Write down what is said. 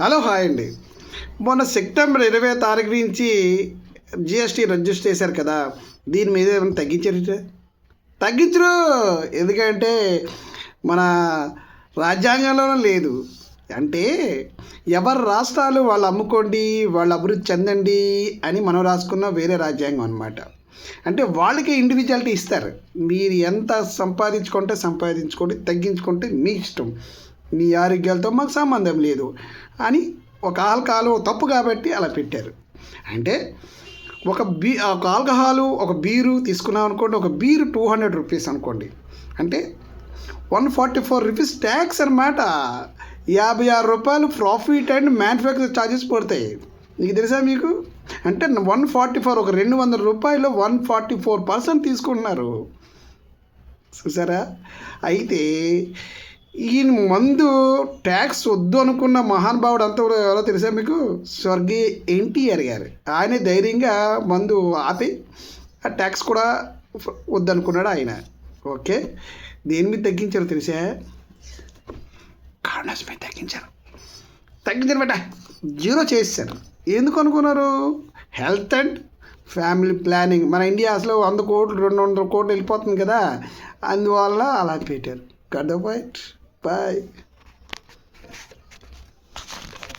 Hello hi అండి. మొన్న September 20వ తారీఖు నుంచి జిఎస్టీ రద్దు చేశారు కదా, దీని మీద ఏమైనా తగ్గించరు. ఎందుకంటే మన రాజ్యాంగంలోనే లేదు. అంటే ఎవరి రాష్ట్రాలు వాళ్ళు అమ్ముకోండి, వాళ్ళు అభివృద్ధి చెందండి అని మనం రాసుకున్న వేరే రాజ్యాంగం అనమాట. అంటే వాళ్ళకే ఇండివిజువాలిటీ ఇస్తారు. మీరు ఎంత సంపాదించుకోండి, తగ్గించుకుంటే మీ ఇష్టం, మీ ఆరోగ్యాలతో మాకు సంబంధం లేదు అని ఒక ఆల్కహాల్ తప్పు కాబట్టి అలా పెట్టారు. అంటే ఒక ఆల్కహాలు ఒక బీరు తీసుకున్నాం అనుకోండి, ఒక బీరు 200 రూపీస్ అనుకోండి, అంటే 144 రూపీస్ ట్యాక్స్ అనమాట. 56 రూపాయలు ప్రాఫిట్ అండ్ మ్యానుఫ్యాక్చర్ ఛార్జెస్ పడతాయి. నీకు తెలుసా మీకు? అంటే 144, ఒక 200 రూపాయలు 144% తీసుకుంటున్నారు. చూసారా? అయితే ఈయన మందు ట్యాక్స్ వద్దు అనుకున్న మహానుభావుడు అంతా ఎవరో తెలుసా మీకు? స్వర్గీయ ఎన్టీఆర్ గారు. ఆయనే ధైర్యంగా మందు ఆపి ఆ ట్యాక్స్ కూడా వద్దనుకున్నాడు ఆయన. ఓకే, దేని మీద తగ్గించారు తెలుసా? కార్నర్స్ మీద తగ్గించారు బేట, 0 చేశారు. ఎందుకు అనుకున్నారు? Health and family planning. మన ఇండియా అసలు 100 కోట్లు 200 కోట్లు వెళ్ళిపోతుంది కదా, అందువల్ల అలా పెట్టారు. Got the point. Bye.